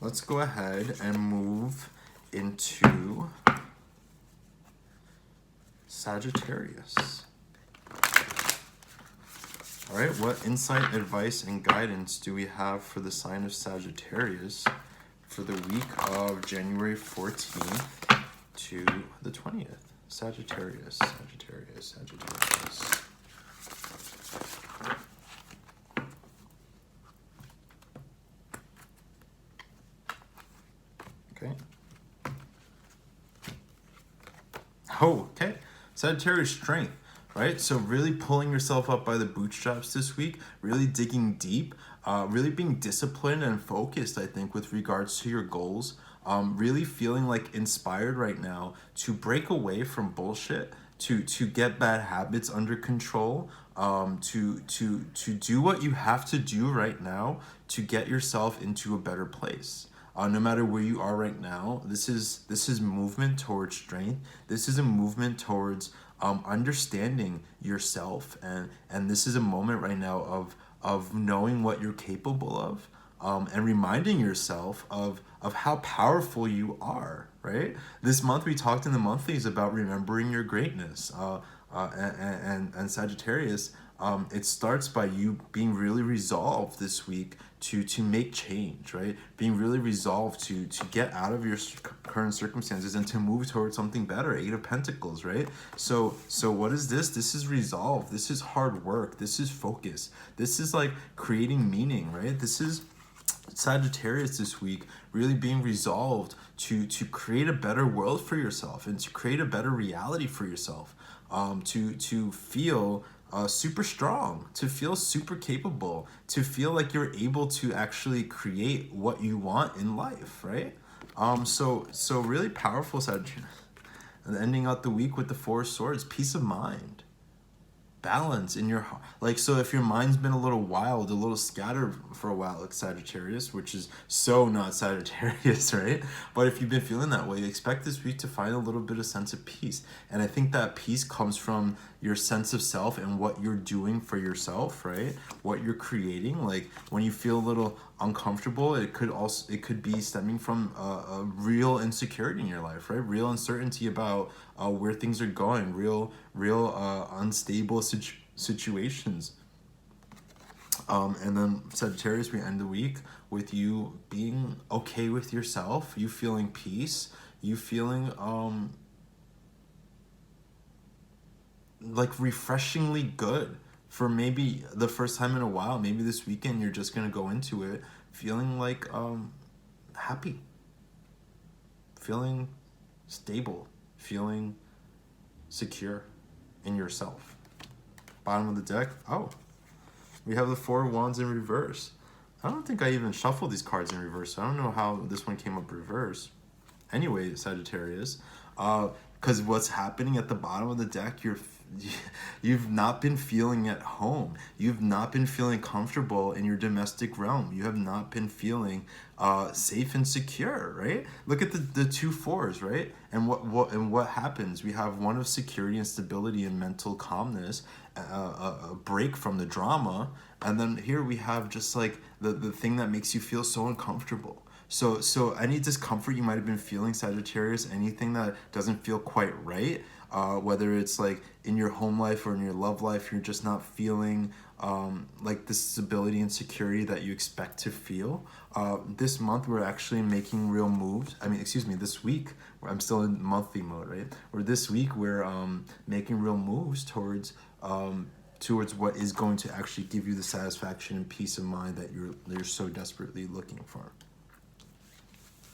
let's go ahead and move into Sagittarius. All right, what insight, advice, and guidance do we have for the sign of Sagittarius for the week of January 14th to the 20th? Sagittarius. Okay. Oh, okay. Sagittarius, strength, right? So really pulling yourself up by the bootstraps this week, really digging deep, really being disciplined and focused, I think, with regards to your goals. Really feeling like inspired right now to break away from bullshit, to get bad habits under control, to do what you have to do right now to get yourself into a better place. No matter where you are right now, this is movement towards strength. This is a movement towards understanding yourself, and this is a moment right now of knowing what you're capable of, and reminding yourself of how powerful you are, right? This month we talked in the monthlies about remembering your greatness, and Sagittarius, it starts by you being really resolved this week to make change, right? Being really resolved to get out of your current circumstances and to move towards something better. 8 of Pentacles, right? So what is this? This is resolve. This is hard work. This is focus. This is like creating meaning, right? This is Sagittarius this week really being resolved to create a better world for yourself and to create a better reality for yourself, to feel super strong, to feel super capable, to feel like you're able to actually create what you want in life, right? So really powerful, Sagittarius. And ending out the week with the 4 of Swords, peace of mind. balance in your, like, so if your mind's been a little wild, a little scattered for a while, like Sagittarius, which is so not Sagittarius, right? But if you've been feeling that way, expect this week to find a little bit of sense of peace. And I think that peace comes from your sense of self and what you're doing for yourself, right? What you're creating. Like when you feel a little uncomfortable, it could be stemming from a real insecurity in your life, right? Real uncertainty about where things are going, real unstable situations. And then Sagittarius, we end the week with you being okay with yourself, you feeling peace, you feeling like refreshingly good for maybe the first time in a while. Maybe this weekend you're just gonna go into it feeling like happy, feeling stable, feeling secure in yourself. Bottom of the deck, oh, we have the Four of Wands in reverse. I don't think I even shuffled these cards in reverse, so I don't know how this one came up reverse. Anyway, Sagittarius, because what's happening at the bottom of the deck, you've not been feeling at home. You've not been feeling comfortable in your domestic realm. You have not been feeling safe and secure, right? Look at the two fours, right? And what happens? We have one of security and stability and mental calmness, a break from the drama, and then here we have just like the thing that makes you feel so uncomfortable. So any discomfort you might have been feeling, Sagittarius, anything that doesn't feel quite right, whether it's like in your home life or in your love life, you're just not feeling like the stability and security that you expect to feel. This month, we're actually making real moves. This week, I'm still in monthly mode, right? Or this week, we're making real moves towards what is going to actually give you the satisfaction and peace of mind that you're so desperately looking for.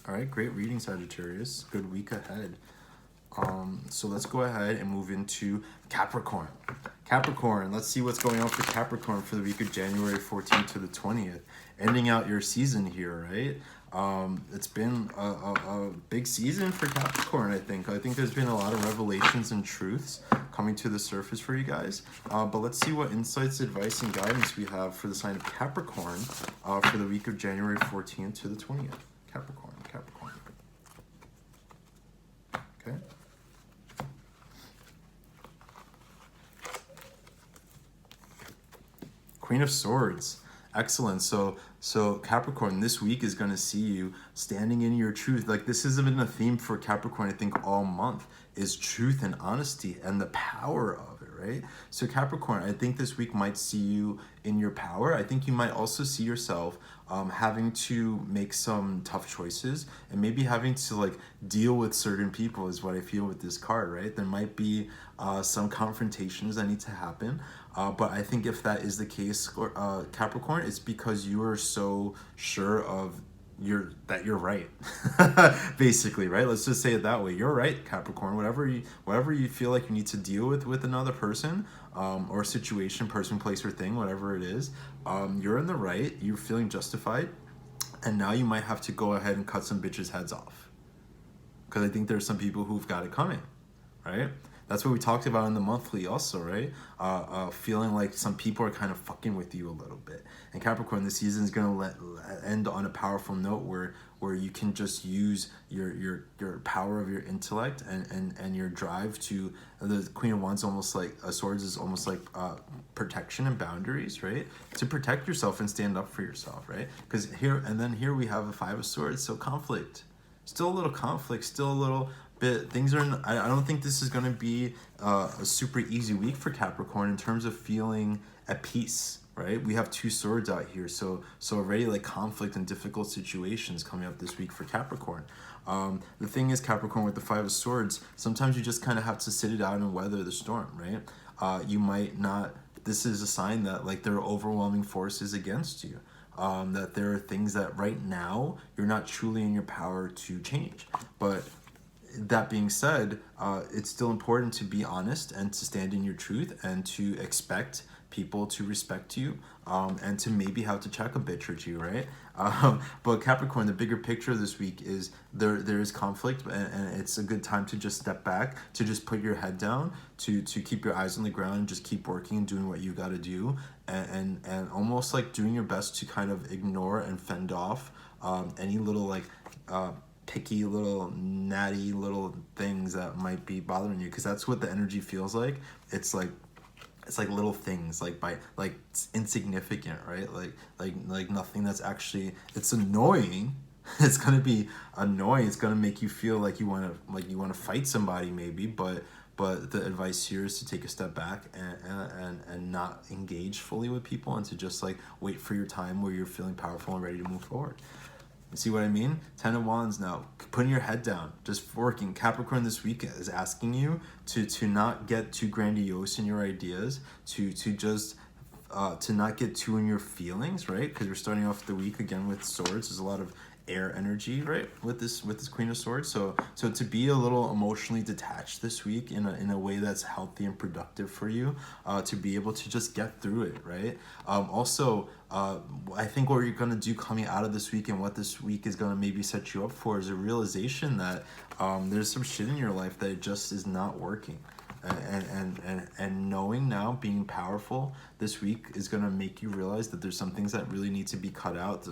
All right, great reading, Sagittarius. Good week ahead. So let's go ahead and move into Capricorn. Capricorn, let's see what's going on for Capricorn for the week of January 14th to the 20th. Ending out your season here, right? It's been a big season for Capricorn, I think. I think there's been a lot of revelations and truths coming to the surface for you guys. But let's see what insights, advice, and guidance we have for the sign of Capricorn for the week of January 14th to the 20th. Capricorn. Okay. Queen of Swords. Excellent. So Capricorn, this week is going to see you standing in your truth. Like, this has been a theme for Capricorn, I think, all month, is truth and honesty and the power of it, right? So Capricorn, I think this week might see you in your power. I think you might also see yourself having to make some tough choices and maybe having to like deal with certain people is what I feel with this card, right? There might be some confrontations that need to happen. But I think if that is the case, Capricorn, it's because you are so sure of that you're right. Basically, right? Let's just say it that way. You're right, Capricorn. Whatever you feel like you need to deal with another person, or situation, person, place, or thing, whatever it is, you're in the right. You're feeling justified, and now you might have to go ahead and cut some bitches' heads off. Because I think there's some people who've got it coming, right? That's what we talked about in the monthly also, right? Feeling like some people are kind of fucking with you a little bit. And Capricorn, this season is going to end on a powerful note where you can just use your power of your intellect and your drive to, the Queen of Wands almost like, Swords is almost like protection and boundaries, right? To protect yourself and stand up for yourself, right? Because here we have the Five of Swords, so conflict. Still a little conflict, still a little bit, things are, I don't think this is going to be a super easy week for Capricorn in terms of feeling at peace, right? We have two swords out here, so already like conflict and difficult situations coming up this week for Capricorn. The thing is, Capricorn, with the Five of Swords, sometimes you just kind of have to sit it out and weather the storm, right? You might not, this is a sign that like there are overwhelming forces against you. That there are things that right now you're not truly in your power to change, but that being said, it's still important to be honest and to stand in your truth and to expect people to respect you, and to maybe have to check a bitch or two, right? But Capricorn, the bigger picture this week is there is conflict, and it's a good time to just step back, to just put your head down, to keep your eyes on the ground and just keep working and doing what you got to do, and almost like doing your best to kind of ignore and fend off any little like picky little natty little things that might be bothering you, because that's what the energy feels like. It's like little things, like it's insignificant, right? Like nothing that's actually, it's annoying. It's gonna be annoying. It's gonna make you feel like you want to fight somebody maybe, but the advice here is to take a step back and not engage fully with people, and to just like wait for your time where you're feeling powerful and ready to move forward. You see what I mean? 10 of Wands now, putting your head down, just working. Capricorn this week is asking you to not get too grandiose in your ideas, to just to not get too in your feelings, right? Because we're starting off the week again with swords. There's a lot of air energy, right, with this Queen of Swords. So to be a little emotionally detached this week in a way that's healthy and productive for you, to be able to just get through it, right? Also, I think what you're gonna do coming out of this week, and what this week is gonna maybe set you up for, is a realization that there's some shit in your life that it just is not working. And knowing now, being powerful this week is going to make you realize that there's some things that really need to be cut out,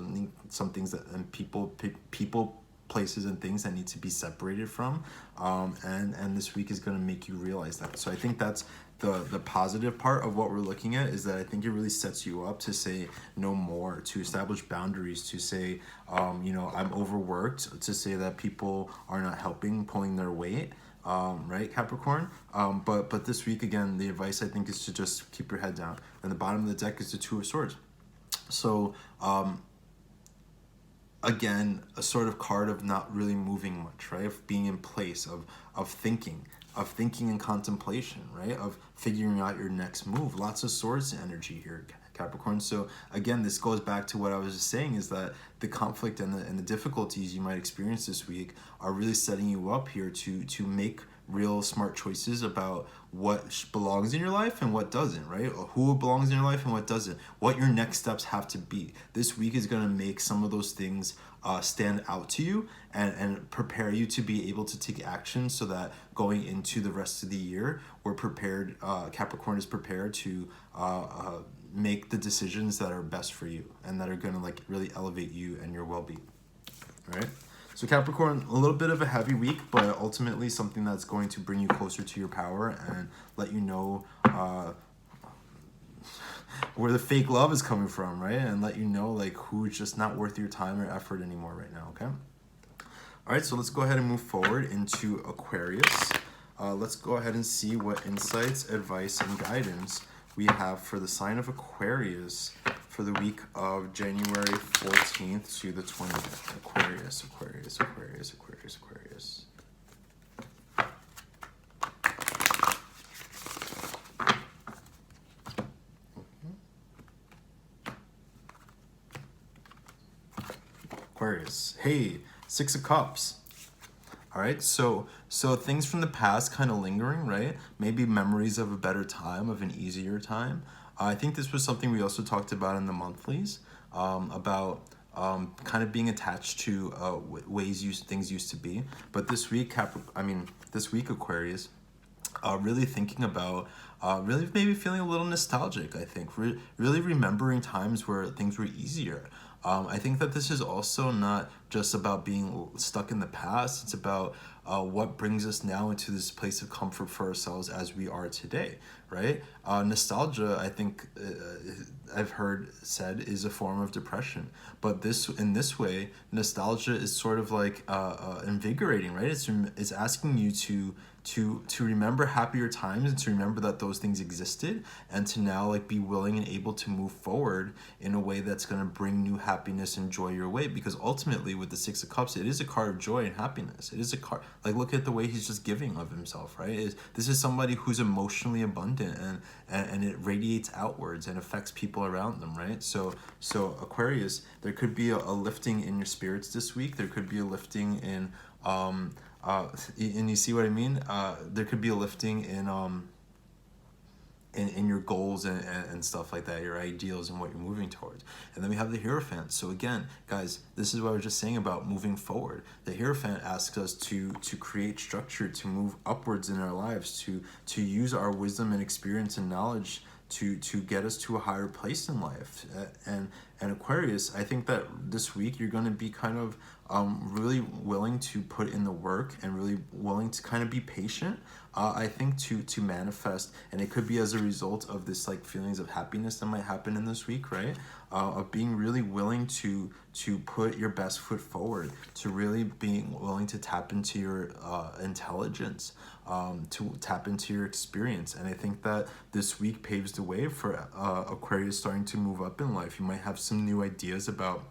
some things that, and people, places and things that need to be separated from, and this week is going to make you realize that. So I think that's the positive part of what we're looking at, is that I think it really sets you up to say no more, to establish boundaries, to say I'm overworked, to say that people are not helping, pulling their weight, right, Capricorn? But this week, again, the advice I think is to just keep your head down. And the bottom of the deck is the Two of Swords. So, again, a sort of card of not really moving much, right? Of being in place, of thinking and contemplation, right? Of figuring out your next move. Lots of swords energy here, Capricorn. So again, this goes back to what I was just saying, is that the conflict and the difficulties you might experience this week are really setting you up here to make real smart choices about what belongs in your life and what doesn't, right? Or who belongs in your life and what doesn't. What your next steps have to be. This week is going to make some of those things stand out to you, and prepare you to be able to take action, so that going into the rest of the year, we're prepared, Capricorn is prepared to make the decisions that are best for you, and that are going to like really elevate you and your well-being. All right? So Capricorn, a little bit of a heavy week, but ultimately something that's going to bring you closer to your power and let you know where the fake love is coming from, right? And let you know like who's just not worth your time or effort anymore right now, okay? All right, so let's go ahead and move forward into Aquarius. Let's go ahead and see what insights, advice, and guidance we have for the sign of Aquarius for the week of January 14th to the 20th. Aquarius, Aquarius, Aquarius, Aquarius, Aquarius. Aquarius. Hey, Six of Cups. All right, so things from the past kind of lingering, right? Maybe memories of a better time, of an easier time. I think this was something we also talked about in the monthlies, about kind of being attached to things used to be. But this week, Aquarius, really thinking about, really maybe feeling a little nostalgic, I think. Really remembering times where things were easier. I think that this is also not just about being stuck in the past. It's about what brings us now into this place of comfort for ourselves as we are today, right? Nostalgia, I think I've heard said, is a form of depression. But in this way, nostalgia is sort of like invigorating, right? It's asking you to remember happier times, and to remember that those things existed, and to now like be willing and able to move forward in a way that's going to bring new happiness and joy your way. Because ultimately, with the Six of Cups, it is a card of joy and happiness. It is a card, like, look at the way he's just giving of himself, right? This is somebody who's emotionally abundant, and it radiates outwards and affects people around them, right? So Aquarius, there could be a lifting in your spirits this week. There could be a lifting in And you see what I mean? There could be a lifting in your goals and stuff like that, your ideals and what you're moving towards. And then we have the Hierophant. So again, guys, this is what I was just saying about moving forward. The Hierophant asks us to create structure, to move upwards in our lives, to use our wisdom and experience and knowledge to get us to a higher place in life. And Aquarius, I think that this week you're going to be kind of really willing to put in the work and really willing to kind of be patient, I think, to manifest. And it could be as a result of this like feelings of happiness that might happen in this week, right? Of being really willing to put your best foot forward, to really being willing to tap into your intelligence, to tap into your experience. And I think that this week paves the way for Aquarius starting to move up in life. You might have some new ideas about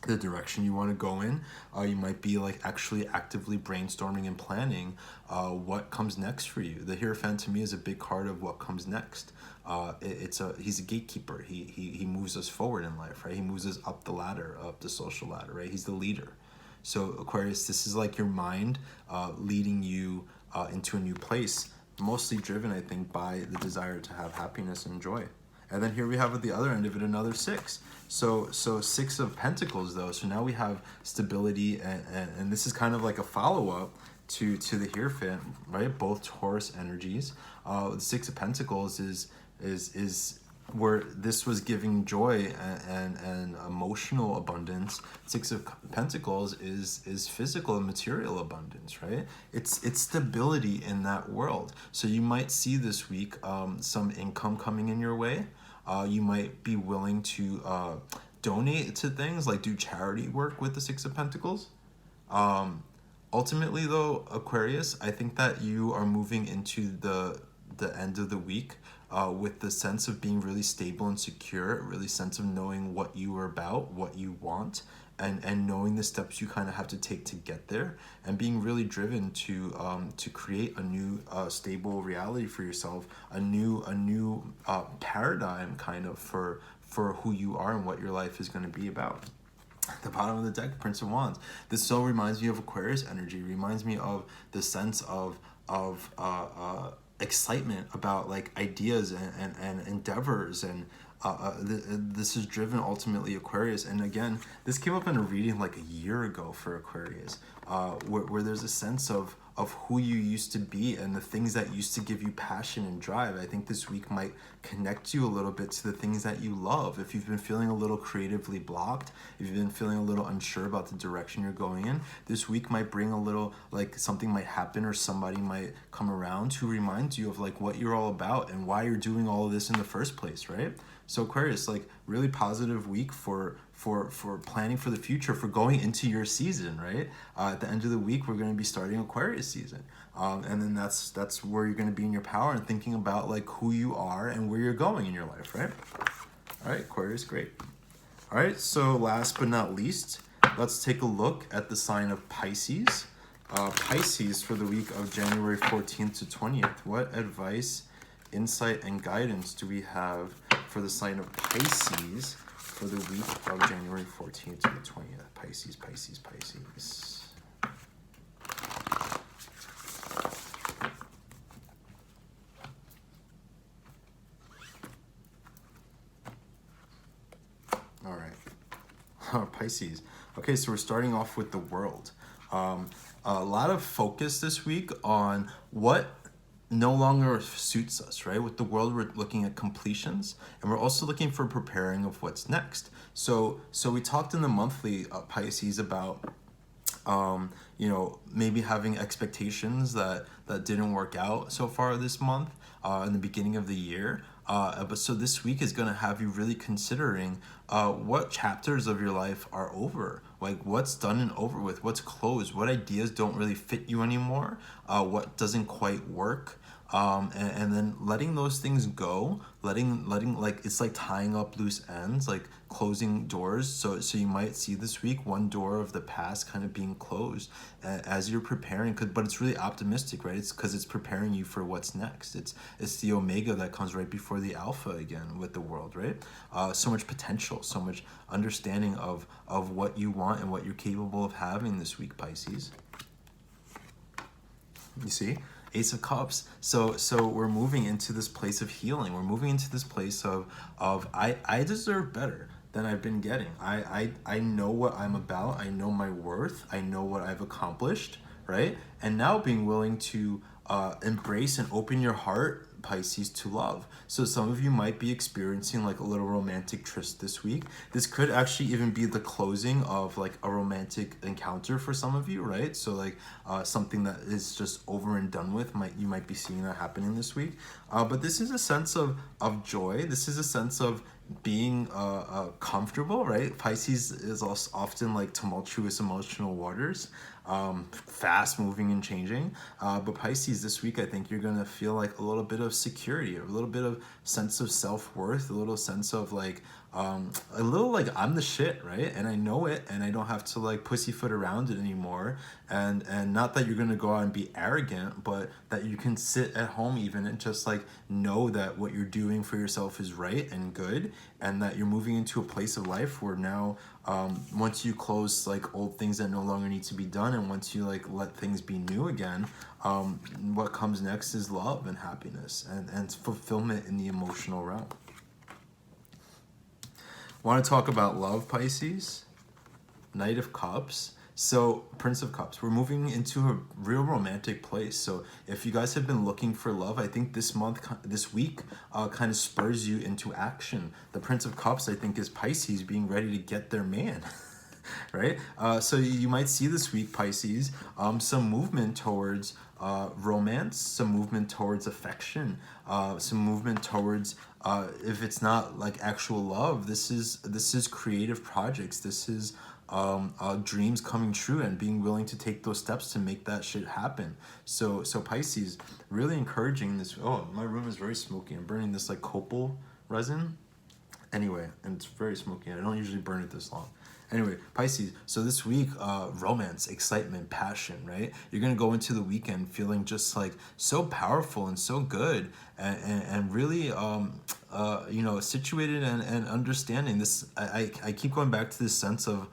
the direction you want to go in. You might be like actually actively brainstorming and planning what comes next for you. The Hierophant to me is a big card of what comes next. He's a gatekeeper. He moves us forward in life, right? He moves us up the ladder, up the social ladder, right? He's the leader. So Aquarius, this is like your mind leading you into a new place, mostly driven, I think, by the desire to have happiness and joy. And then here we have at the other end of it another 6. So 6 of Pentacles though. So now we have stability, and this is kind of like a follow-up to the Hierophant, right? Both Taurus energies. The 6 of Pentacles is where this was giving joy and emotional abundance. 6 of Pentacles is physical and material abundance, right? It's stability in that world. So you might see this week some income coming in your way. You might be willing to donate to things, like do charity work with the 6 of Pentacles. Ultimately though, Aquarius, I think that you are moving into the end of the week with the sense of being really stable and secure, really sense of knowing what you are about, what you want, and knowing the steps you kind of have to take to get there, and being really driven to create a new stable reality for yourself, a new paradigm kind of for who you are and what your life is going to be about. At the bottom of the deck, Prince of Wands. This so reminds me of Aquarius energy. It reminds me of the sense of excitement about like ideas and endeavors, and this is driven ultimately Aquarius. And again, this came up in a reading like a year ago for Aquarius, where there's a sense of who you used to be and the things that used to give you passion and drive. I think this week might connect you a little bit to the things that you love. If you've been feeling a little creatively blocked, if you've been feeling a little unsure about the direction you're going in, this week might bring a little, like something might happen or somebody might come around to remind you of like what you're all about and why you're doing all of this in the first place, right? So Aquarius, like really positive week for planning for the future, for going into your season, right? At the end of the week, we're going to be starting Aquarius season. And then that's where you're going to be in your power and thinking about like who you are and where you're going in your life, right? All right, Aquarius, great. All right, so last but not least, let's take a look at the sign of Pisces. Pisces for the week of January 14th to 20th. What advice, insight, and guidance do we have for the sign of Pisces for the week of January 14th to the 20th? Pisces, Pisces, Pisces. All right. Pisces. Okay, so we're starting off with the world. A lot of focus this week on what no longer suits us, right? With the world, we're looking at completions, and we're also looking for preparing of what's next. So we talked in the monthly Pisces about maybe having expectations that didn't work out so far this month, in the beginning of the year. But so this week is going to have you really considering what chapters of your life are over, like what's done and over with, what's closed, what ideas don't really fit you anymore, what doesn't quite work. And then letting those things go, letting like, it's like tying up loose ends, like closing doors. So you might see this week one door of the past kind of being closed as you're preparing, but it's really optimistic, right? It's because it's preparing you for what's next. It's the Omega that comes right before the Alpha again with the world, right? So much potential, so much understanding of what you want and what you're capable of having this week, Pisces. You see? Ace of Cups. So we're moving into this place of healing. We're moving into this place of I deserve better than I've been getting. I know what I'm about. I know my worth. I know what I've accomplished, right? And now being willing to embrace and open your heart, Pisces, to love. So some of you might be experiencing like a little romantic tryst this week. This could actually even be the closing of like a romantic encounter for some of you, right? So like something that is just over and done with, you might be seeing that happening this week. But this is a sense of joy. This is a sense of being comfortable, right? Pisces is also often like tumultuous emotional waters, fast moving and changing, but Pisces this week, I think you're gonna feel like a little bit of security, a little bit of sense of self-worth, a little sense of like a little like I'm the shit, right? And I know it, and I don't have to like pussyfoot around it anymore. And not that you're gonna go out and be arrogant, but that you can sit at home even and just like know that what you're doing for yourself is right and good, and that you're moving into a place of life where now once you close like old things that no longer need to be done, and once you like let things be new again, what comes next is love and happiness and fulfillment in the emotional realm. Want to talk about love, Pisces? Knight of Cups. So Prince of Cups, we're moving into a real romantic place. So if you guys have been looking for love, I think this week kind of spurs you into action. The Prince of Cups, I think, is Pisces being ready to get their man. Right? So you might see this week, Pisces, some movement towards romance, some movement towards affection, some movement towards if it's not like actual love, this is creative projects. This is dreams coming true and being willing to take those steps to make that shit happen. So Pisces, really encouraging this. Oh, my room is very smoky. I'm burning this like copal resin. Anyway, and it's very smoky. I don't usually burn it this long. Anyway, Pisces, so this week, romance, excitement, passion, right? You're going to go into the weekend feeling just like so powerful and so good and really, situated and understanding this. I keep going back to this sense of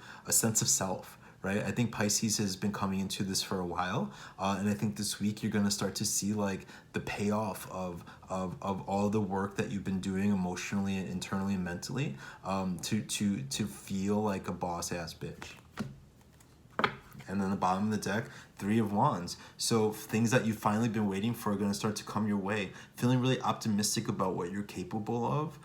self, right? I think Pisces has been coming into this for a while, and I think this week you're going to start to see like the payoff of all the work that you've been doing emotionally and internally and mentally, to feel like a boss ass bitch. And then the bottom of the deck, 3 of Wands. So things that you've finally been waiting for are going to start to come your way. Feeling really optimistic about what you're capable of,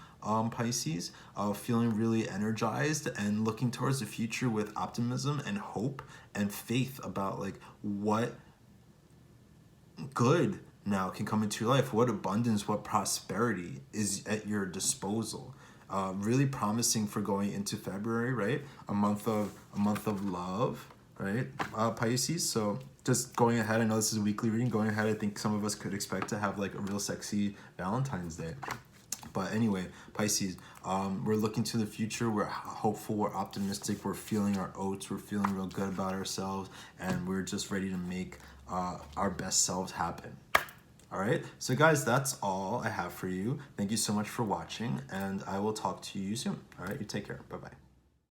Pisces. Feeling really energized and looking towards the future with optimism and hope and faith about like what good now can come into your life, what abundance, what prosperity is at your disposal. Really promising for going into February, right? A month of love, right? Pisces. So just going ahead, I know this is a weekly reading. Going ahead, I think some of us could expect to have like a real sexy Valentine's Day. But anyway, Pisces, we're looking to the future. We're hopeful. We're optimistic. We're feeling our oats. We're feeling real good about ourselves, and we're just ready to make our best selves happen. All right, so guys, that's all I have for you. Thank you so much for watching, and I will talk to you soon. All right, you take care. Bye-bye.